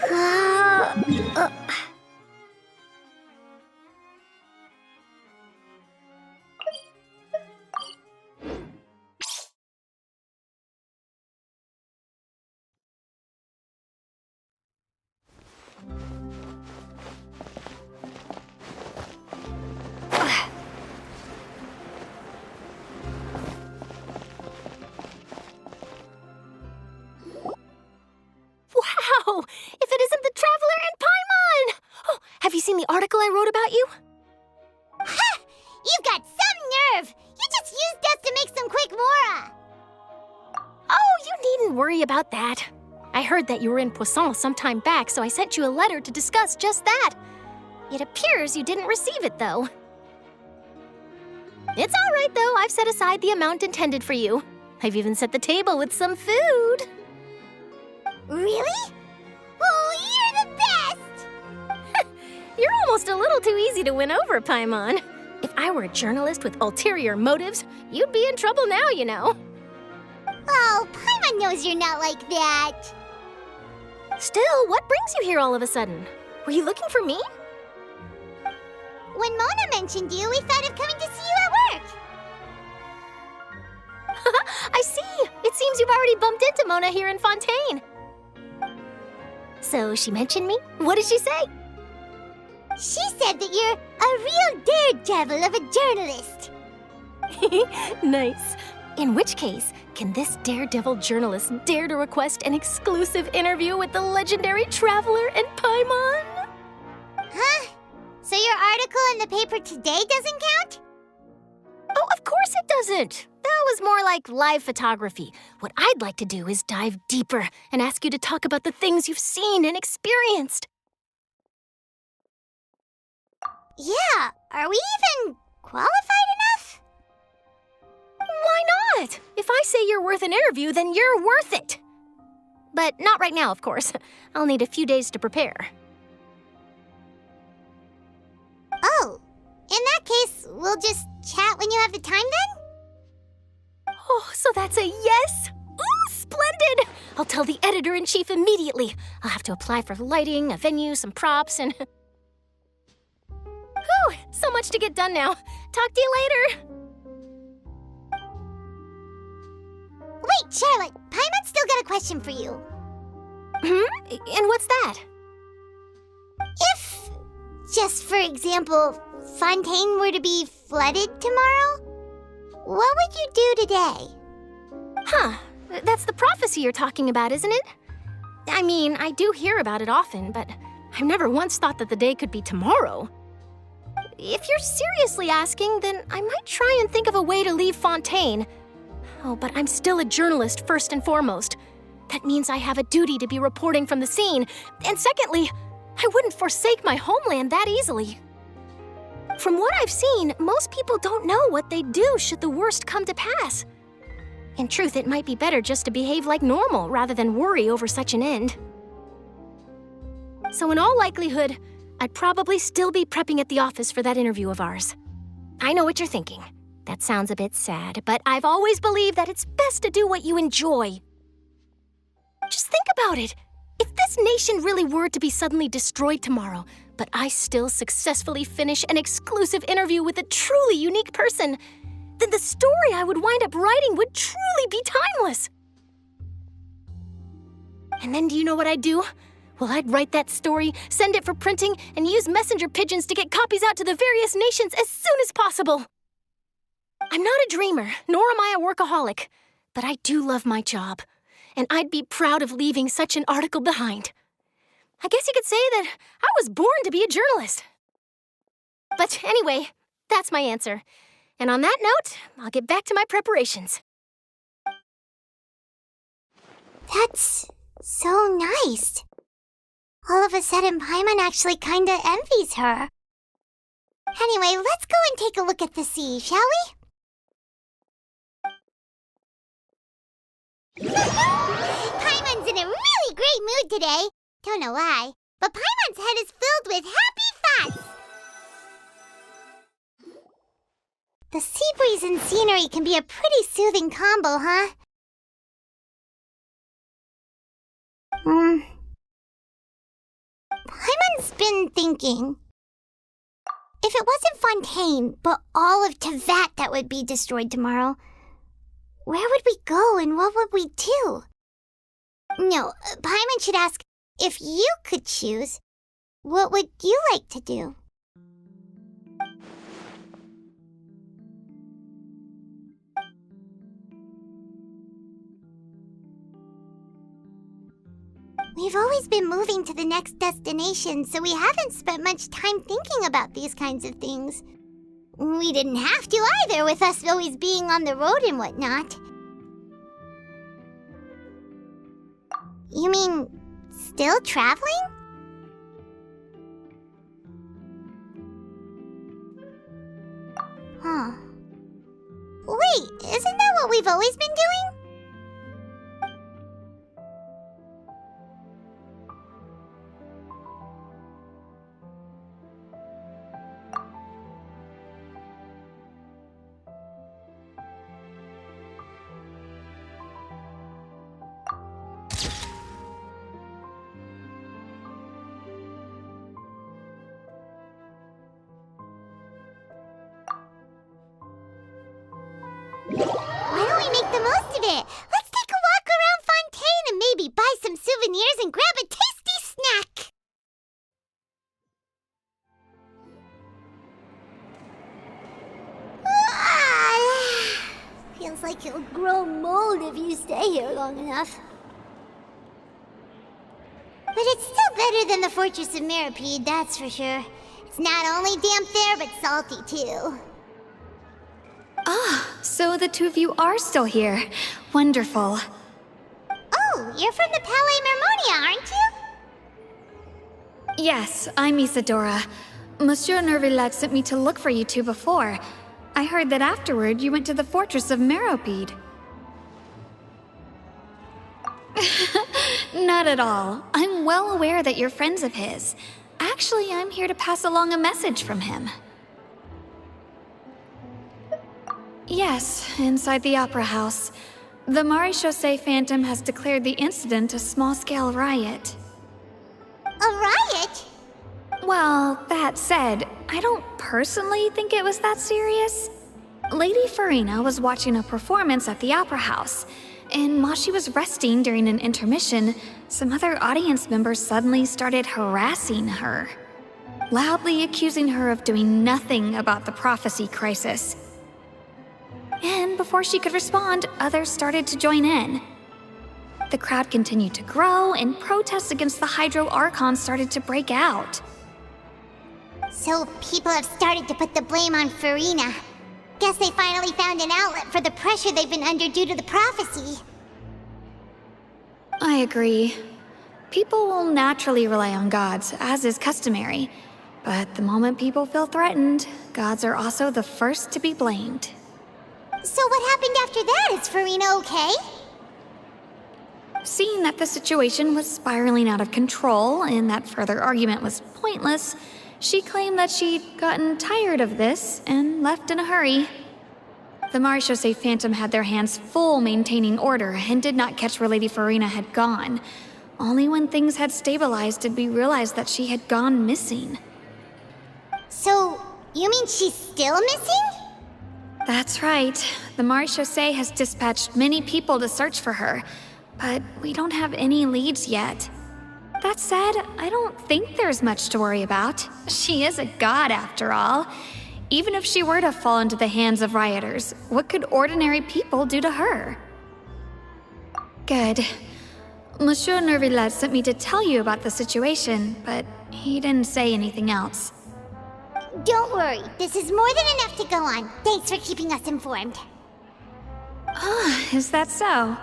uh... Wow! If it isn't the Traveler and Paimon! Oh, have you seen the article I wrote about you? Ha! You've got some nerve! You just used us to make some quick mora! Oh, you needn't worry about that. I heard that you were in Poisson some time back, so I sent you a letter to discuss just that. It appears you didn't receive it, though. It's all right, though. I've set aside the amount intended for you. I've even set the table with some food. Really? Oh, you're the best! You're almost a little too easy to win over, Paimon. If I were a journalist with ulterior motives, you'd be in trouble now, you know. Oh, Paimon knows you're not like that. Still, what brings you here all of a sudden? Were you looking for me? When Mona mentioned you, we thought of coming to see you at work. I see. It seems you've already bumped into Mona here in Fontaine. So she mentioned me? What did she say? She said that you're a real daredevil of a journalist. Nice. In which case, can this daredevil journalist dare to request an exclusive interview with the legendary Traveler and Paimon? Huh? So your article in the paper today doesn't count? Oh, of course it doesn't. That was more like live photography. What I'd like to do is dive deeper and ask you to talk about the things you've seen and experienced. Yeah, are we even qualified enough? Why not? If I say you're worth an interview, then you're worth it. But not right now, of course. I'll need a few days to prepare. Oh, in that case, we'll just chat when you have the time then? Oh, so that's a yes? Ooh, splendid! I'll tell the editor-in-chief immediately. I'll have to apply for lighting, a venue, some props, and... Whew, so much to get done now. Talk to you later. Wait, Charlotte, Paimon's still got a question for you. And what's that? If, just for example, Fontaine were to be flooded tomorrow, what would you do today? Huh, that's the prophecy you're talking about, isn't it? I mean, I do hear about it often, but I've never once thought that the day could be tomorrow. If you're seriously asking, then I might try and think of a way to leave Fontaine. Oh, but I'm still a journalist first and foremost. That means I have a duty to be reporting from the scene. And secondly, I wouldn't forsake my homeland that easily. From what I've seen, most people don't know what they'd do should the worst come to pass. In truth, it might be better just to behave like normal rather than worry over such an end. So in all likelihood, I'd probably still be prepping at the office for that interview of ours. I know what you're thinking. That sounds a bit sad, but I've always believed that it's best to do what you enjoy. Just think about it. If this nation really were to be suddenly destroyed tomorrow, but I still successfully finish an exclusive interview with a truly unique person, then the story I would wind up writing would truly be timeless. And then do you know what I'd do? Well, I'd write that story, send it for printing, and use messenger pigeons to get copies out to the various nations as soon as possible. I'm not a dreamer, nor am I a workaholic, but I do love my job, and I'd be proud of leaving such an article behind. I guess you could say that I was born to be a journalist. But anyway, that's my answer. And on that note, I'll get back to my preparations. That's so nice. All of a sudden, Paimon actually kinda envies her. Anyway, let's go and take a look at the sea, shall we? Paimon's in a really great mood today. Don't know why, but Paimon's head is filled with happy thoughts. The sea breeze and scenery can be a pretty soothing combo, huh? Paimon's been thinking. If it wasn't Fontaine, but all of Tevat that would be destroyed tomorrow, where would we go and what would we do? No, Paimon should ask, if you could choose, what would you like to do? We've always been moving to the next destination, so we haven't spent much time thinking about these kinds of things. We didn't have to either, with us always being on the road and whatnot. You mean, still traveling? Huh. Wait, isn't that what we've always been doing? Why don't we make the most of it? Let's take a walk around Fontaine and maybe buy some souvenirs and grab a tasty snack. Feels like you'll grow mold if you stay here long enough. But it's still better than the Fortress of Meropide, that's for sure. It's not only damp there, but salty too. Ah, so the two of you are still here. Wonderful. Oh, you're from the Palais Mermonia, aren't you? Yes, I'm Isadora. Monsieur Nervillet sent me to look for you two before. I heard that afterward you went to the Fortress of Meropide. Not at all. I'm well aware that you're friends of his. Actually, I'm here to pass along a message from him. Yes, inside the Opera House. The Maréchaussée Phantom has declared the incident a small-scale riot. A riot? Well, that said, I don't personally think it was that serious. Lady Farina was watching a performance at the Opera House, and while she was resting during an intermission, some other audience members suddenly started harassing her, loudly accusing her of doing nothing about the prophecy crisis. And before she could respond, others started to join in. The crowd continued to grow, and protests against the Hydro Archon started to break out. So people have started to put the blame on Farina. Guess they finally found an outlet for the pressure they've been under due to the prophecy. I agree. People will naturally rely on gods, as is customary. But the moment people feel threatened, gods are also the first to be blamed. So what happened after that? Is Farina okay? Seeing that the situation was spiraling out of control and that further argument was pointless, she claimed that she'd gotten tired of this and left in a hurry. The Maréchaussée Phantom had their hands full maintaining order and did not catch where Lady Farina had gone. Only when things had stabilized did we realize that she had gone missing. So, you mean she's still missing? That's right. The Maréchaussée has dispatched many people to search for her, but we don't have any leads yet. That said, I don't think there's much to worry about. She is a god after all. Even if she were to fall into the hands of rioters, what could ordinary people do to her? Good. Monsieur Nervillet sent me to tell you about the situation, but he didn't say anything else. Don't worry, this is more than enough to go on. Thanks for keeping us informed. Ah, is that so?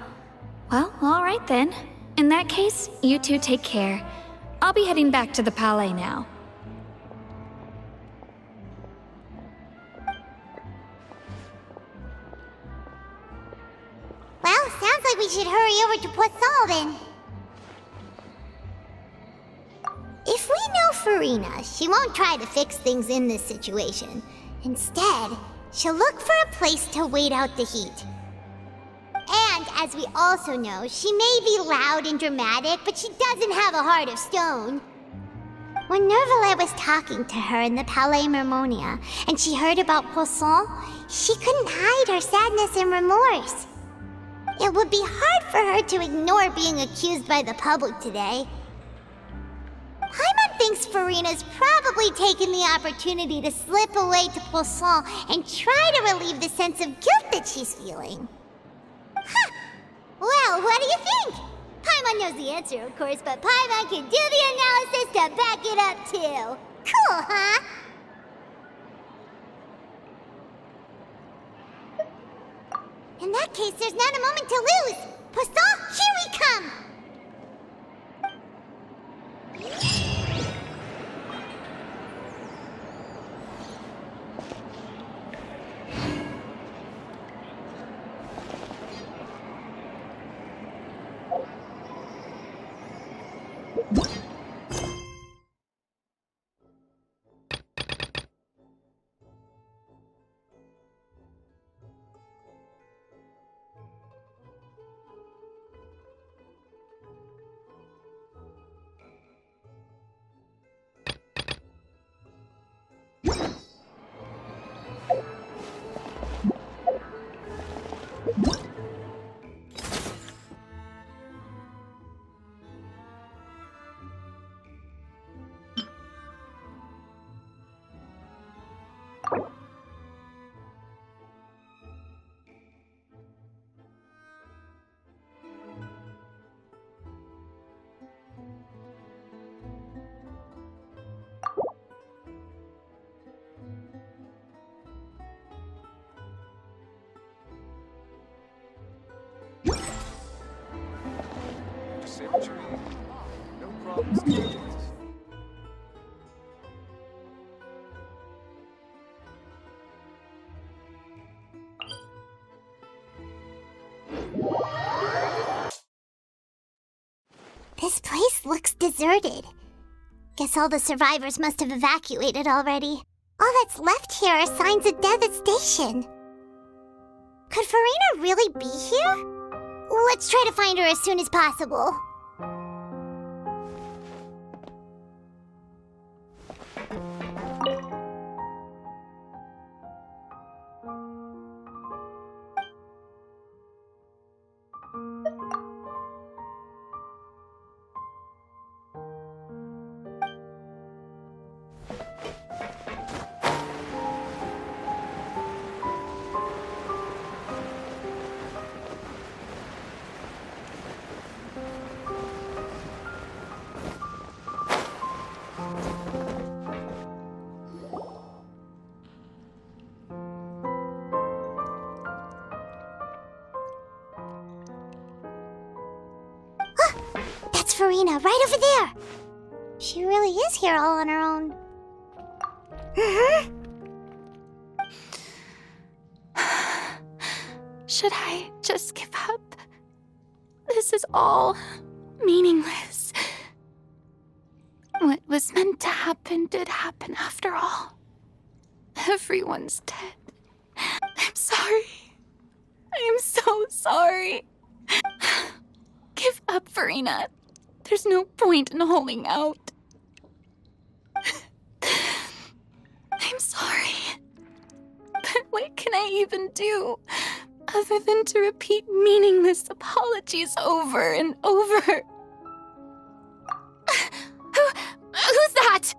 Well, all right then. In that case, you two take care. I'll be heading back to the Palais now. Well, sounds like we should hurry over to Poisson then. If we know Farina, she won't try to fix things in this situation. Instead, she'll look for a place to wait out the heat. And, as we also know, she may be loud and dramatic, but she doesn't have a heart of stone. When Nervalet was talking to her in the Palais Mermonia, and she heard about Poisson, she couldn't hide her sadness and remorse. It would be hard for her to ignore being accused by the public today. Paimon thinks Farina's probably taken the opportunity to slip away to Poisson and try to relieve the sense of guilt that she's feeling. Huh! Well, what do you think? Paimon knows the answer, of course, but Paimon can do the analysis to back it up, too. Cool, huh? In that case, there's not a moment to lose! Poisson, here we come! Say what you mean. No problems. This place looks deserted. Guess all the survivors must have evacuated already. All that's left here are signs of death at station. Could Farina really be here? Let's try to find her as soon as possible. That's Farina, right over there! She really is here all on her own. Should I just give up? This is all meaningless. What was meant to happen did happen after all. Everyone's dead. I'm sorry. I am so sorry. Give up, Farina. There's no point in holding out. I'm sorry. But what can I even do other than to repeat meaningless apologies over and over? Who's that?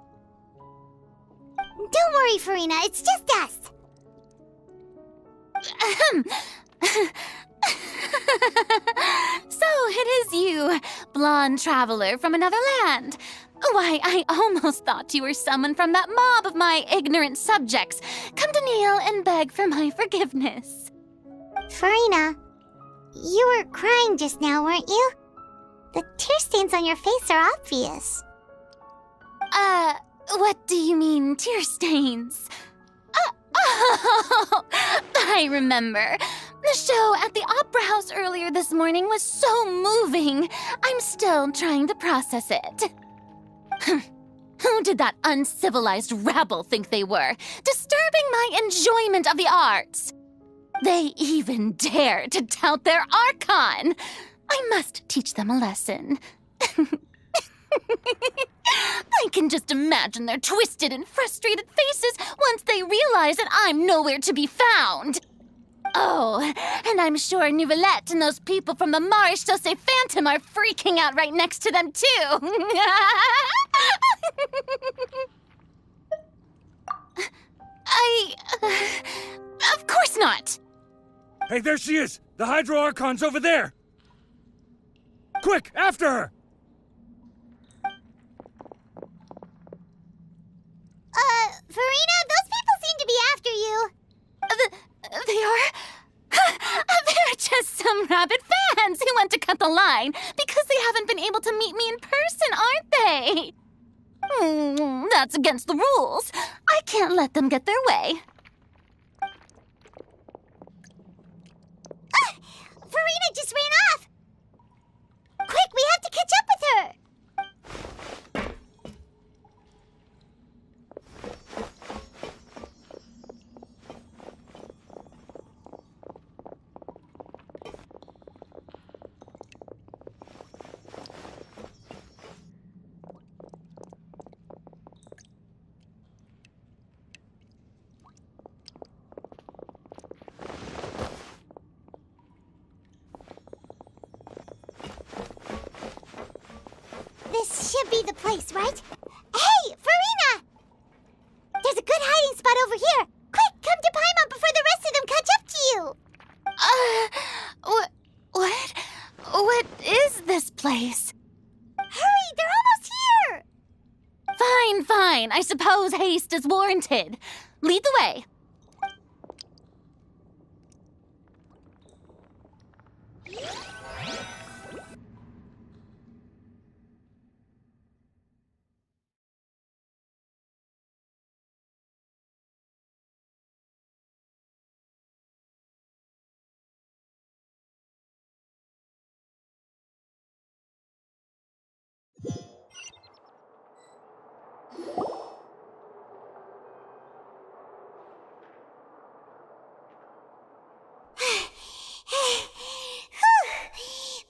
Don't worry, Farina, it's just us. So it is you, blonde traveler from another land. Why, I almost thought you were someone from that mob of my ignorant subjects, come to kneel and beg for my forgiveness. Farina, you were crying just now, weren't you? The tear stains on your face are obvious. What do you mean, tear stains? Oh, I remember. The show at the Opera House earlier this morning was so moving. I'm still trying to process it. Who did that uncivilized rabble think they were, disturbing my enjoyment of the arts? They even dare to tout their Archon. I must teach them a lesson. I can just imagine their twisted and frustrated faces once they realize that I'm nowhere to be found. Oh, and I'm sure Nouvellette and those people from the Marche Chaussee Phantom are freaking out right next to them, too. Of course not. Hey, there she is! The Hydro Archon's over there! Quick, after her! Farina, those people seem to be after you. They are? They're just some rabid fans who want to cut the line because they haven't been able to meet me in person, aren't they? That's against the rules. I can't let them get their way. Farina just ran off. Quick, we have to catch up with her. This should be the place, right? Hey, Farina! There's a good hiding spot over here. Quick, come to Paimon before the rest of them catch up to you. What is this place? Hurry, they're almost here. Fine. I suppose haste is warranted. Lead the way.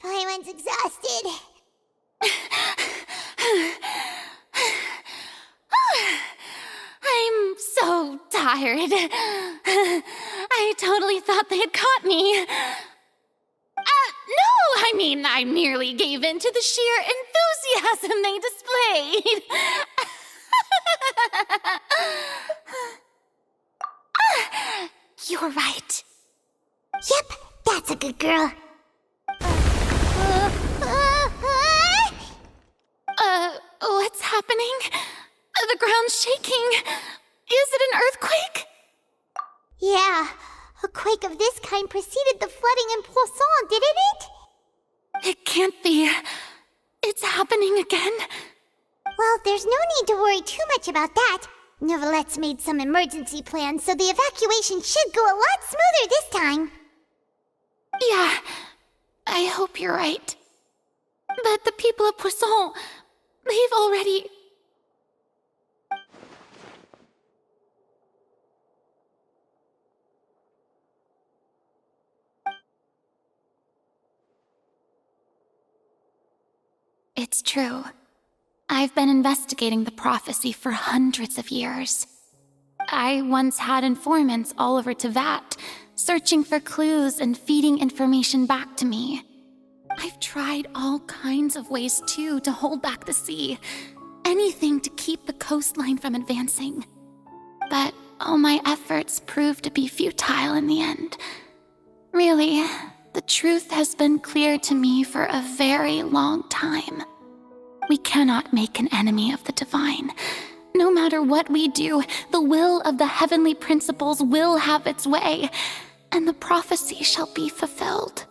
Paimon's exhausted. I'm so tired. I totally thought they had caught me. No, I merely gave in to the sheer enthusiasm they displayed. You're right. Yep, that's a good girl. What's happening? The ground's shaking. Is it an earthquake? Yeah, a quake of this kind preceded the flooding in Poisson, didn't it? It can't be. It's happening again. Well, there's no need to worry too much about that. Nouvellette's made some emergency plans, so the evacuation should go a lot smoother this time. Yeah, I hope you're right. But the people of Poisson, they've already... It's true. I've been investigating the prophecy for hundreds of years. I once had informants all over Teyvat, searching for clues and feeding information back to me. I've tried all kinds of ways, too, to hold back the sea. Anything to keep the coastline from advancing. But all my efforts proved to be futile in the end. Really, the truth has been clear to me for a very long time. We cannot make an enemy of the divine. No matter what we do, the will of the heavenly principles will have its way, and the prophecy shall be fulfilled.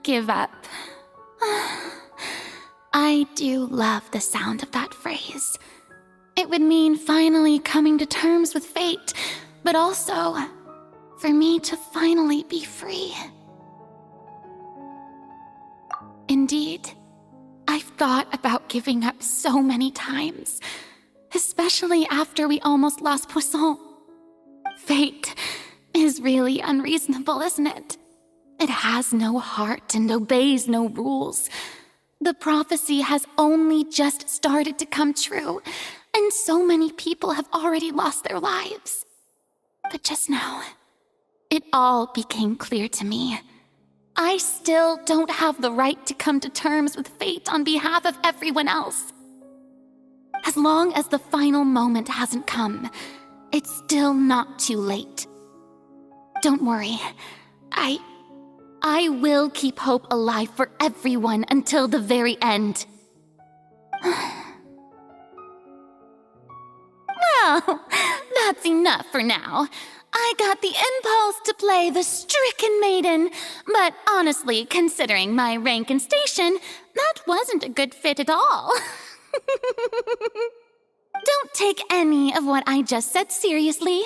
Give up. I do love the sound of that phrase. It would mean finally coming to terms with fate, but also for me to finally be free. Indeed, I've thought about giving up so many times, especially after we almost lost Poisson. Fate is really unreasonable, isn't it? It It has no heart and obeys no rules. The prophecy has only just started to come true, and so many people have already lost their lives. But just now, it all became clear to me. I still don't have the right to come to terms with fate on behalf of everyone else. As long as the final moment hasn't come, it's still not too late. Don't worry. I will keep hope alive for everyone until the very end. Well, that's enough for now. I got the impulse to play the stricken maiden, but honestly, considering my rank and station, that wasn't a good fit at all. Don't take any of what I just said seriously.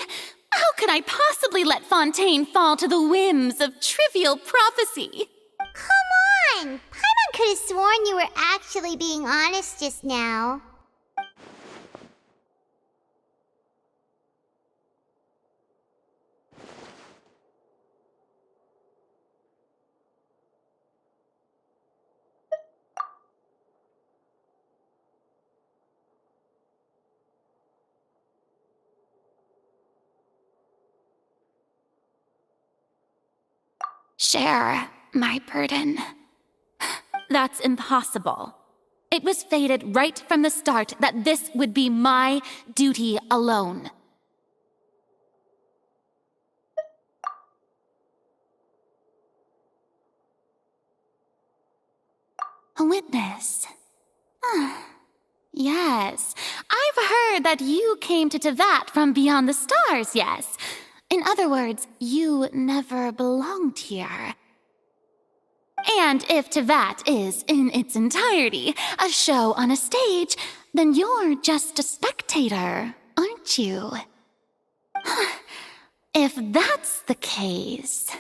How could I possibly let Fontaine fall to the whims of trivial prophecy? Come on! Paimon could have sworn you were actually being honest just now. Share my burden. That's impossible. It was fated right from the start that this would be my duty alone. A witness. Yes, I've heard that you came to Tevat from beyond the stars, yes. In other words, you never belonged here. And if Tevat is, in its entirety, a show on a stage, then you're just a spectator, aren't you? If that's the case...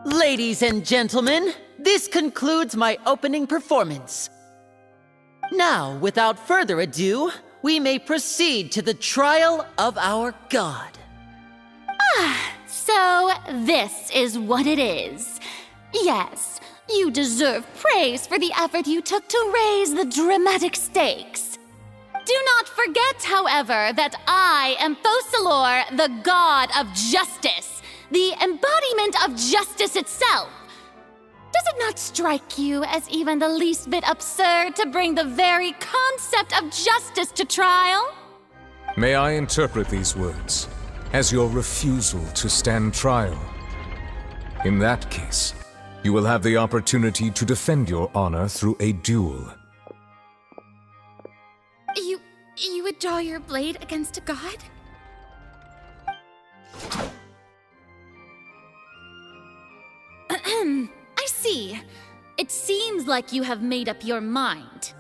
Ladies and gentlemen, this concludes my opening performance. Now, without further ado, we may proceed to the trial of our god. So, this is what it is. Yes, you deserve praise for the effort you took to raise the dramatic stakes. Do not forget, however, that I am Focalor, the god of justice, the embodiment of justice itself. Does it not strike you as even the least bit absurd to bring the very concept of justice to trial? May I interpret these words as your refusal to stand trial? In that case, you will have the opportunity to defend your honor through a duel. You would draw your blade against a god? I see. It seems like you have made up your mind.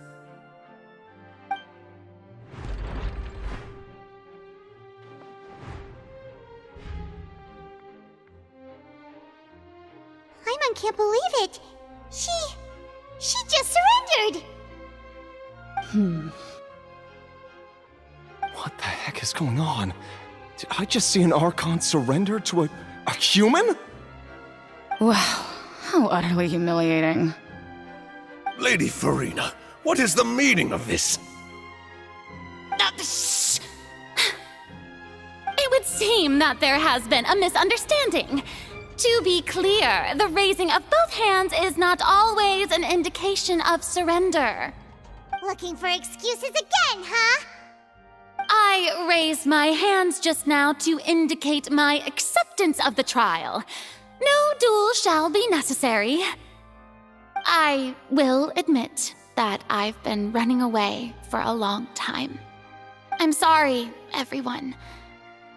Paimon can't believe it. She just surrendered. What the heck is going on? Did I just see an Archon surrender to a human? Wow, how utterly humiliating. Lady Farina, what is the meaning of this? Shh! It would seem that there has been a misunderstanding. To be clear, the raising of both hands is not always an indication of surrender. Looking for excuses again, huh? I raised my hands just now to indicate my acceptance of the trial. No duel shall be necessary. I will admit that I've been running away for a long time. I'm sorry, everyone.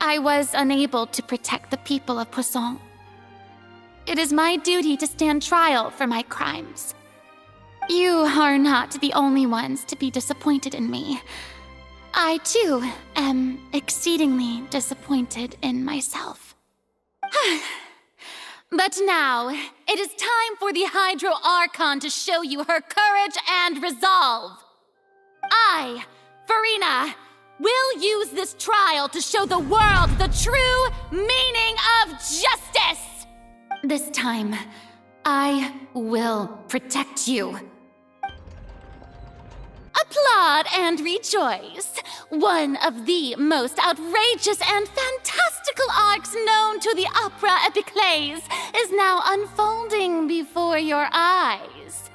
I was unable to protect the people of Poisson. It is my duty to stand trial for my crimes. You are not the only ones to be disappointed in me. I, too, am exceedingly disappointed in myself. But now, it is time for the Hydro Archon to show you her courage and resolve. I, Farina, will use this trial to show the world the true meaning of justice! This time, I will protect you. Applaud and rejoice! One of the most outrageous and fantastical arcs known to the opera epiclese is now unfolding before your eyes.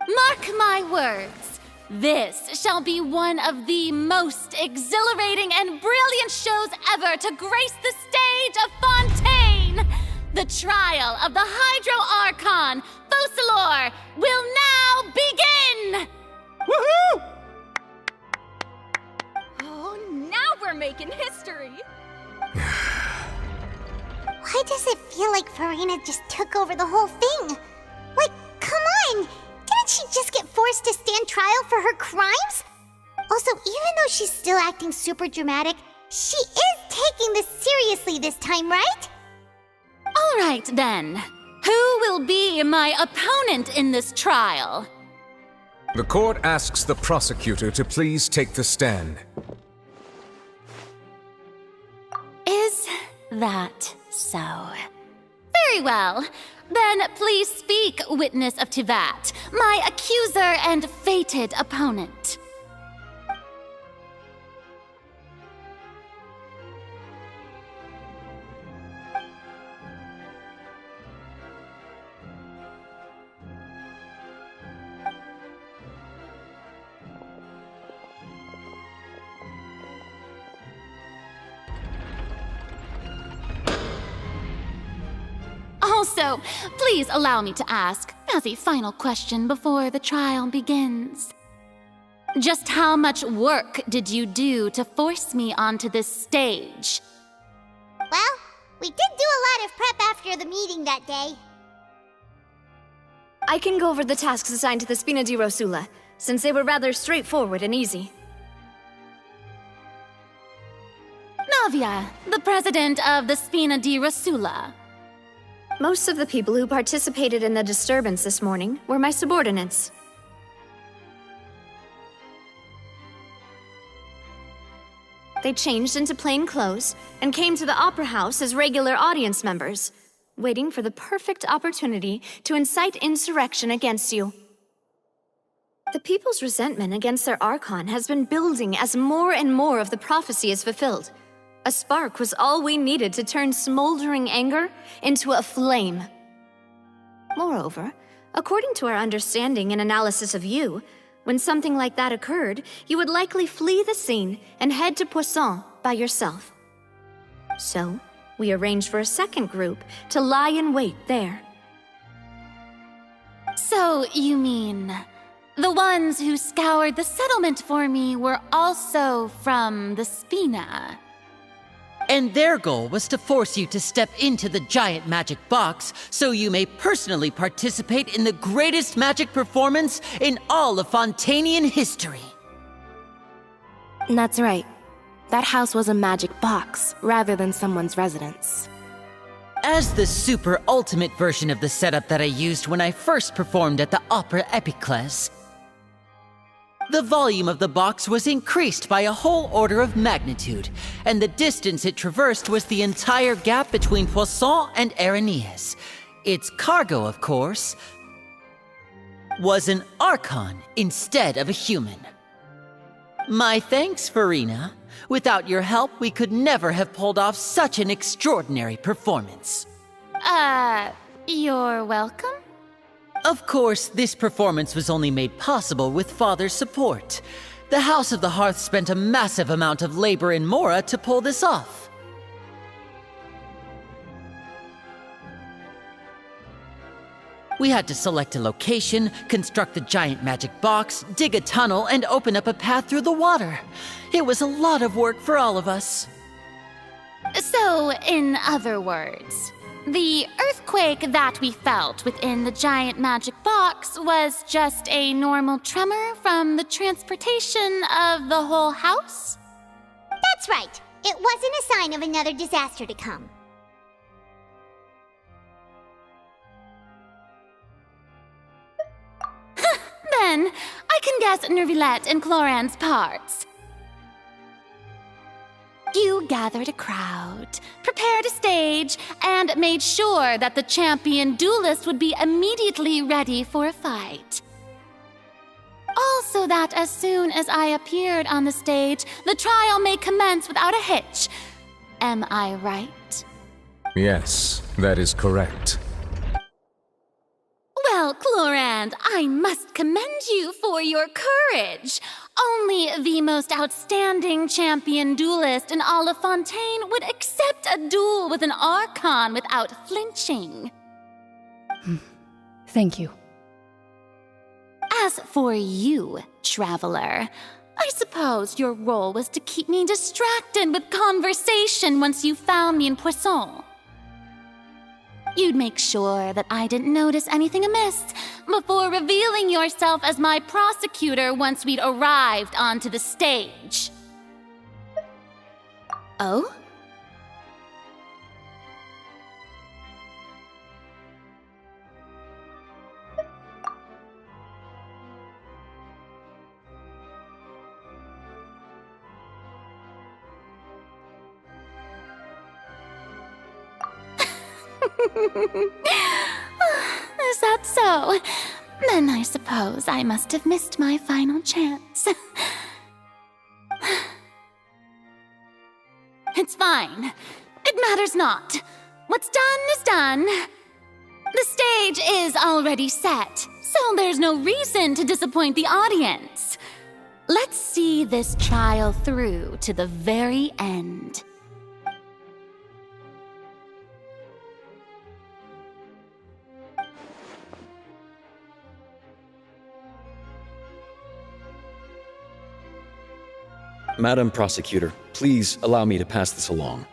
Mark my words, this shall be one of the most exhilarating and brilliant shows ever to grace the stage of Fontaine! The trial of the Hydro Archon, Focalor, will now begin! Woohoo! Oh, now we're making history! Why does it feel like Farina just took over the whole thing? Like, come on! Didn't she just get forced to stand trial for her crimes? Also, even though she's still acting super dramatic, she is taking this seriously this time, right? All right, then. Who will be my opponent in this trial? The court asks the prosecutor to please take the stand. Is that so? Very well. Then please speak, witness of Tivat, my accuser and fated opponent. Also, please allow me to ask, as a final question before the trial begins. Just how much work did you do to force me onto this stage? Well, we did do a lot of prep after the meeting that day. I can go over the tasks assigned to the Spina di Rosula, since they were rather straightforward and easy. Navia, the president of the Spina di Rosula. Most of the people who participated in the disturbance this morning were my subordinates. They changed into plain clothes and came to the Opera House as regular audience members, waiting for the perfect opportunity to incite insurrection against you. The people's resentment against their Archon has been building as more and more of the prophecy is fulfilled. A spark was all we needed to turn smoldering anger into a flame. Moreover, according to our understanding and analysis of you, when something like that occurred, you would likely flee the scene and head to Poisson by yourself. So, we arranged for a second group to lie in wait there. So, you mean, the ones who scoured the settlement for me were also from the Spina? And their goal was to force you to step into the giant magic box so you may personally participate in the greatest magic performance in all of Fontanian history. That's right. That house was a magic box, rather than someone's residence. As the super ultimate version of the setup that I used when I first performed at the Opera Epiclese, the volume of the box was increased by a whole order of magnitude, and the distance it traversed was the entire gap between Poisson and Araneas. Its cargo, of course, was an Archon instead of a human. My thanks, Farina. Without your help, we could never have pulled off such an extraordinary performance. You're welcome? Of course, this performance was only made possible with Father's support. The House of the Hearth spent a massive amount of labor in Mora to pull this off. We had to select a location, construct the giant magic box, dig a tunnel, and open up a path through the water. It was a lot of work for all of us. So, in other words, the earthquake that we felt within the giant magic box was just a normal tremor from the transportation of the whole house? That's right. It wasn't a sign of another disaster to come. Then, I can guess Nervillette and Cloran's parts. You gathered a crowd, prepared a stage, and made sure that the champion duelist would be immediately ready for a fight. Also that as soon as I appeared on the stage, the trial may commence without a hitch. Am I right? Yes, that is correct. Well, Clorand, I must commend you for your courage. Only the most outstanding champion duelist in all of Fontaine would accept a duel with an Archon without flinching. Thank you. As for you, Traveler, I suppose your role was to keep me distracted with conversation once you found me in Poisson. You'd make sure that I didn't notice anything amiss before revealing yourself as my prosecutor once we'd arrived onto the stage. Oh? Is that so? Then I suppose I must have missed my final chance. It's fine. It matters not. What's done is done. The stage is already set, so there's no reason to disappoint the audience. Let's see this trial through to the very end. Madam Prosecutor, please allow me to pass this along.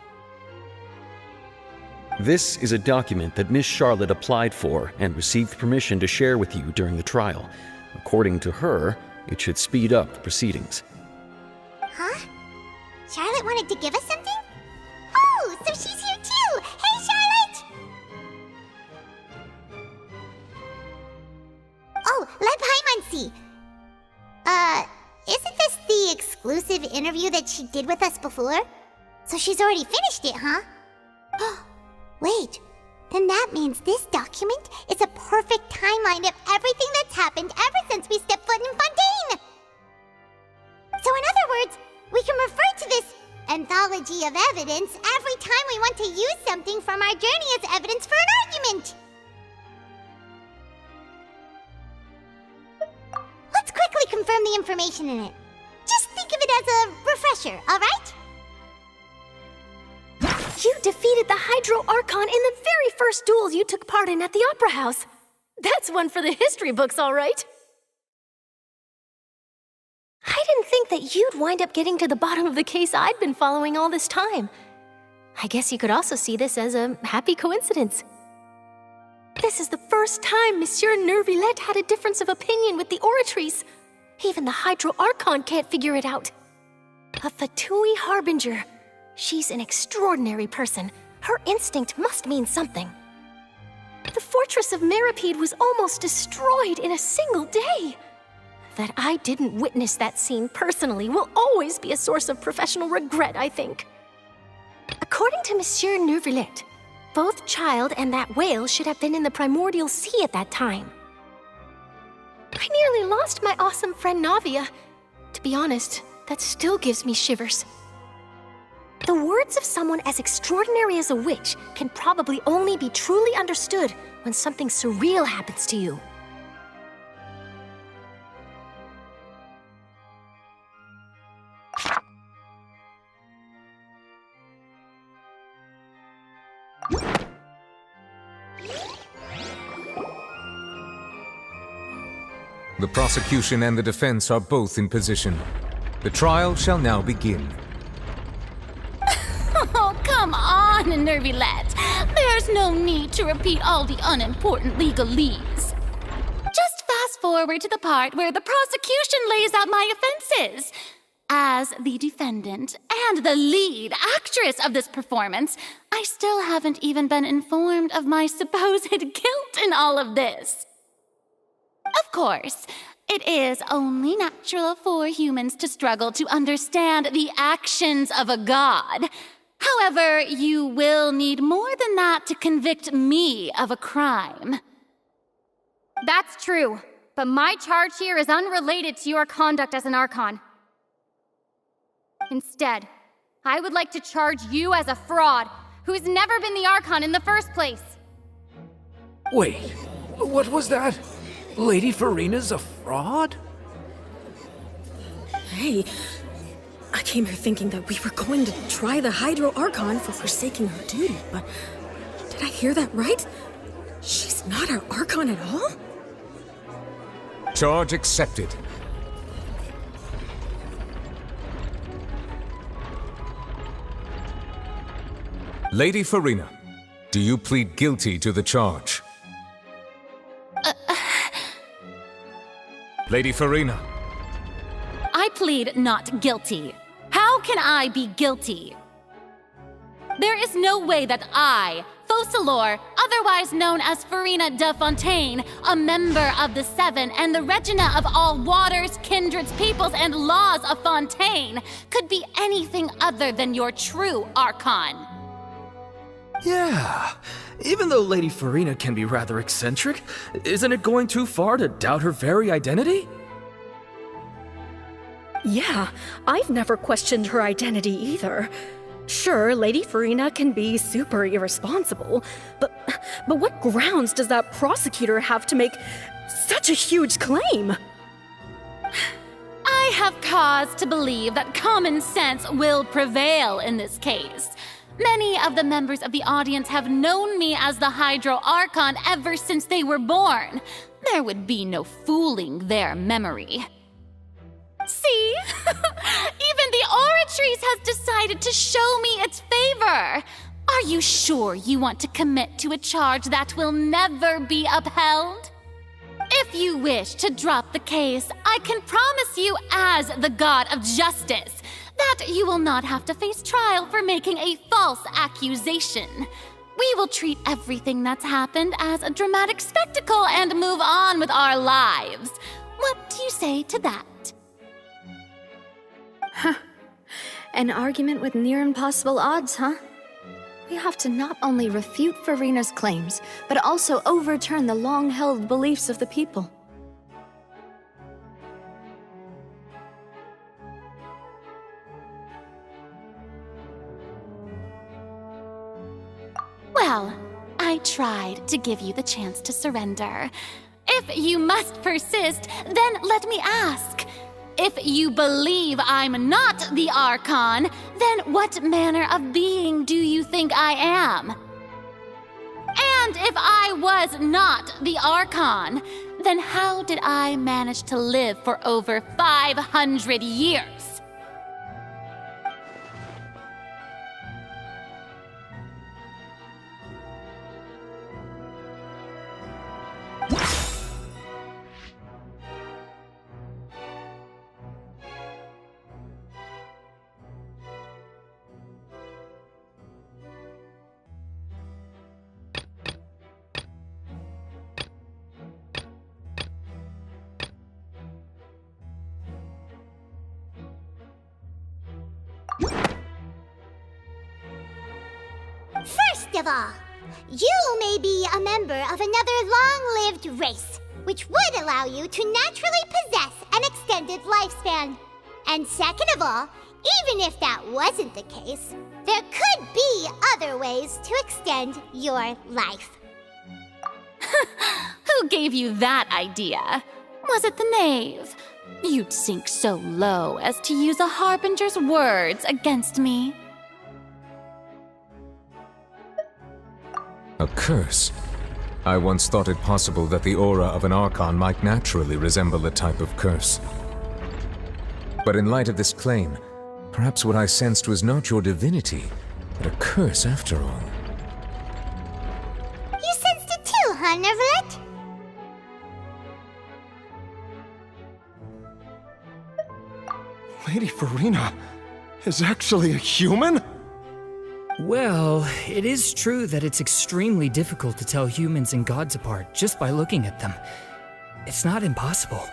This is a document that Miss Charlotte applied for and received permission to share with you during the trial. According to her, it should speed up the proceedings. Huh? Charlotte wanted to give us something? Oh, so she's here too! Hey, Charlotte! Oh, let Paimon see. Isn't this the exclusive interview that she did with us before? So she's already finished it, huh? Wait, then that means this document is a perfect timeline of everything that's happened ever since we stepped foot in Fontaine! So in other words, we can refer to this anthology of evidence every time we want to use something from our journey as evidence for an argument! Let's quickly confirm the information in it. Just think of it as a refresher, alright? You defeated the Hydro Archon in the very first duels you took part in at the Opera House. That's one for the history books, all right. I didn't think that you'd wind up getting to the bottom of the case I'd been following all this time. I guess you could also see this as a happy coincidence. This is the first time Monsieur Nervillette had a difference of opinion with the Oratrice. Even the Hydro Archon can't figure it out. A Fatui Harbinger. She's an extraordinary person. Her instinct must mean something. The fortress of Meripede was almost destroyed in a single day. That I didn't witness that scene personally will always be a source of professional regret, I think. According to Monsieur Nervillette, both Child and that whale should have been in the primordial sea at that time. I nearly lost my awesome friend Navia. To be honest, that still gives me shivers. The words of someone as extraordinary as a witch can probably only be truly understood when something surreal happens to you. The prosecution and the defense are both in position. The trial shall now begin. Oh, come on, Nervylette. There's no need to repeat all the unimportant legalese. Just fast forward to the part where the prosecution lays out my offenses. As the defendant and the lead actress of this performance, I still haven't even been informed of my supposed guilt in all of this. Of course, it is only natural for humans to struggle to understand the actions of a god. However, you will need more than that to convict me of a crime. That's true, but my charge here is unrelated to your conduct as an Archon. Instead, I would like to charge you as a fraud who's never been the Archon in the first place. Wait, what was that? Lady Farina's a fraud? Hey, I came here thinking that we were going to try the Hydro Archon for forsaking her duty, but did I hear that right? She's not our Archon at all? Charge accepted. Lady Farina, do you plead guilty to the charge? Lady Farina. I plead not guilty. How can I be guilty? There is no way that I, Focalor, otherwise known as Farina de Fontaine, a member of the Seven and the Regina of all waters, kindreds, peoples, and laws of Fontaine, could be anything other than your true Archon. Yeah, even though Lady Farina can be rather eccentric, isn't it going too far to doubt her very identity? Yeah, I've never questioned her identity either. Sure, Lady Farina can be super irresponsible, but what grounds does that prosecutor have to make such a huge claim? I have cause to believe that common sense will prevail in this case. Many of the members of the audience have known me as the Hydro Archon ever since they were born. There would be no fooling their memory. See? Even the Oratrice has decided to show me its favor. Are you sure you want to commit to a charge that will never be upheld? If you wish to drop the case, I can promise you as the God of Justice that you will not have to face trial for making a false accusation. We will treat everything that's happened as a dramatic spectacle and move on with our lives. What do you say to that? Huh. An argument with near impossible odds, huh? We have to not only refute Farina's claims, but also overturn the long-held beliefs of the people. Well, I tried to give you the chance to surrender. If you must persist, then let me ask. If you believe I'm not the Archon, then what manner of being do you think I am? And if I was not the Archon, then how did I manage to live for over 500 years? First of all, you may be a member of another long-lived race, which would allow you to naturally possess an extended lifespan. And second of all, even if that wasn't the case, there could be other ways to extend your life. Who gave you that idea? Was it the knave? You'd sink so low as to use a harbinger's words against me. A curse? I once thought it possible that the aura of an Archon might naturally resemble a type of curse. But in light of this claim, perhaps what I sensed was not your divinity, but a curse after all. You sensed it too, huh, Neverlet? Lady Farina is actually a human? Well, it is true that it's extremely difficult to tell humans and gods apart just by looking at them. It's not impossible.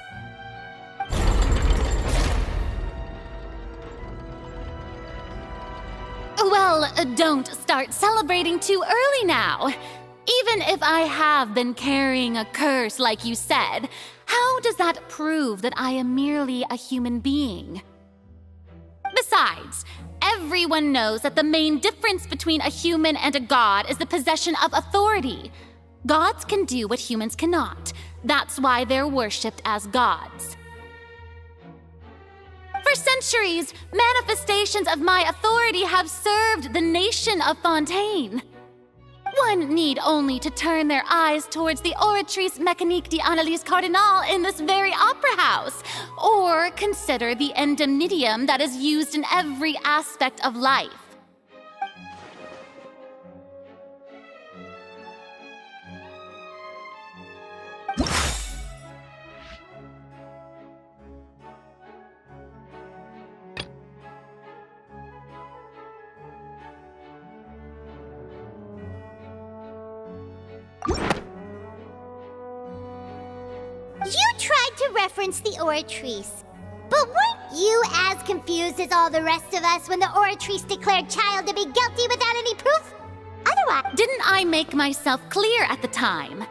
Well, don't start celebrating too early now. Even if I have been carrying a curse like you said, how does that prove that I am merely a human being? Besides, everyone knows that the main difference between a human and a god is the possession of authority. Gods can do what humans cannot. That's why they're worshipped as gods. For centuries, manifestations of my authority have served the nation of Fontaine. One need only to turn their eyes towards the Oratrice Mécanique d'Analyse Cardinal in this very opera house, or consider the indemnitium that is used in every aspect of life. You tried to reference the Oratrice. But weren't you as confused as all the rest of us when the Oratrice declared Child to be guilty without any proof? Otherwise... Didn't I make myself clear at the time?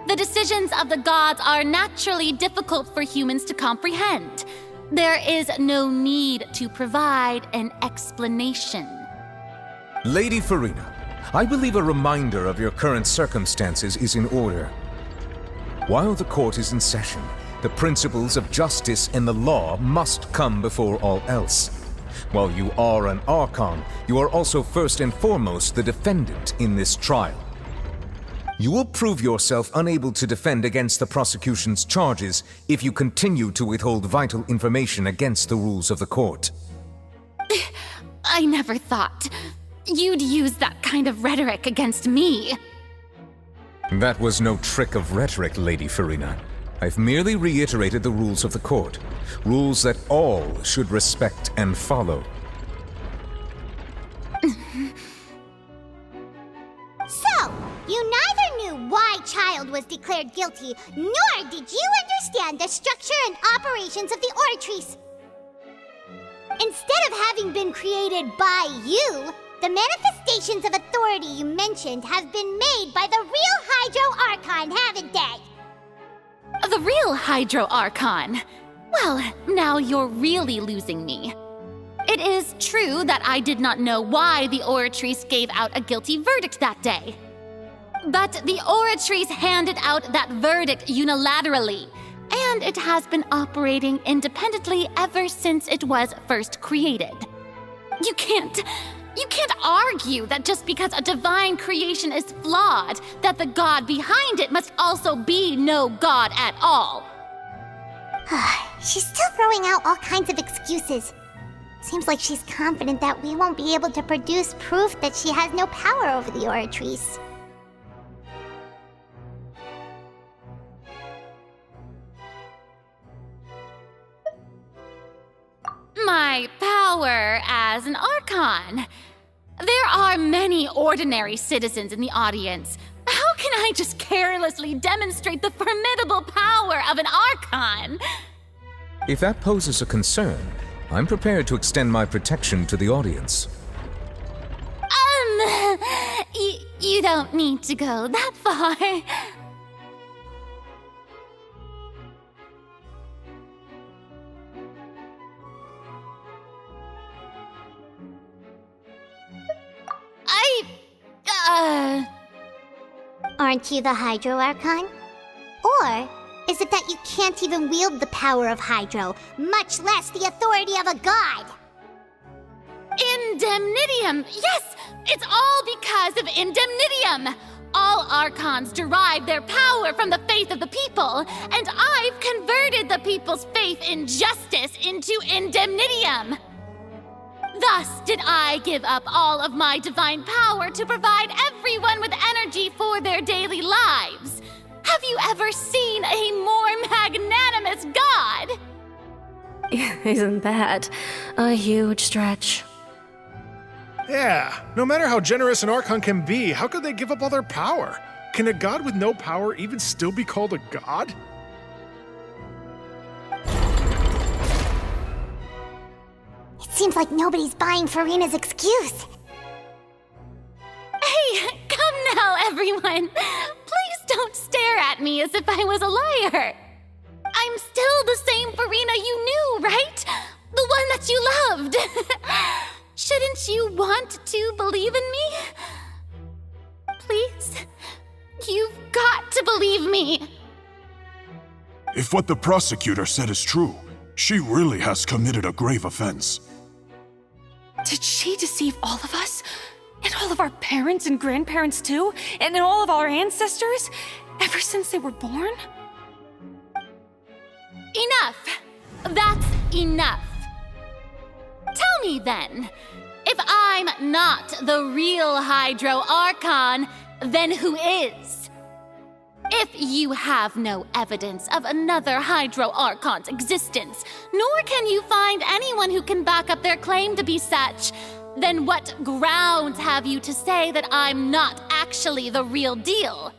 The decisions of the gods are naturally difficult for humans to comprehend. There is no need to provide an explanation. Lady Farina, I believe a reminder of your current circumstances is in order. While the court is in session, the principles of justice and the law must come before all else. While you are an Archon, you are also first and foremost the defendant in this trial. You will prove yourself unable to defend against the prosecution's charges if you continue to withhold vital information against the rules of the court. I never thought you'd use that kind of rhetoric against me. That was no trick of rhetoric, Lady Farina. I've merely reiterated the rules of the court. Rules that all should respect and follow. So, you neither knew why Child was declared guilty, nor did you understand the structure and operations of the Oratrice. Instead of having been created by you, the manifestations of authority you mentioned have been made by the real Hydro Archon, haven't they? The real Hydro Archon? Well, now you're really losing me. It is true that I did not know why the Oratrice gave out a guilty verdict that day. But the Oratrice handed out that verdict unilaterally, and it has been operating independently ever since it was first created. You can't argue that just because a divine creation is flawed, that the god behind it must also be no god at all. She's still throwing out all kinds of excuses. Seems like she's confident that we won't be able to produce proof that she has no power over the Oratrice. My power as an Archon. There are many ordinary citizens in the audience. How can I just carelessly demonstrate the formidable power of an Archon? If that poses a concern, I'm prepared to extend my protection to the audience. You don't need to go that far. Aren't you the Hydro Archon? Or is it that you can't even wield the power of Hydro, much less the authority of a god? Indemnitium! Yes! It's all because of Indemnitium! All Archons derive their power from the faith of the people, and I've converted the people's faith in justice into indemnitium. Thus did I give up all of my divine power to provide everyone with energy for their daily lives. Have you ever seen a more magnanimous god? Isn't that a huge stretch? Yeah, no matter how generous an Archon can be, how could they give up all their power? Can a god with no power even still be called a god? It seems like nobody's buying Farina's excuse. Hey, come now, everyone. Please don't stare at me as if I was a liar. I'm still the same Farina you knew, right? The one that you loved. Shouldn't you want to believe in me? Please? You've got to believe me. If what the prosecutor said is true, she really has committed a grave offense. Did she deceive all of us? And all of our parents and grandparents too? And all of our ancestors? Ever since they were born? Enough! That's enough. Tell me then, if I'm not the real Hydro Archon, then who is? If you have no evidence of another Hydro Archon's existence, nor can you find anyone who can back up their claim to be such, then what grounds have you to say that I'm not actually the real deal?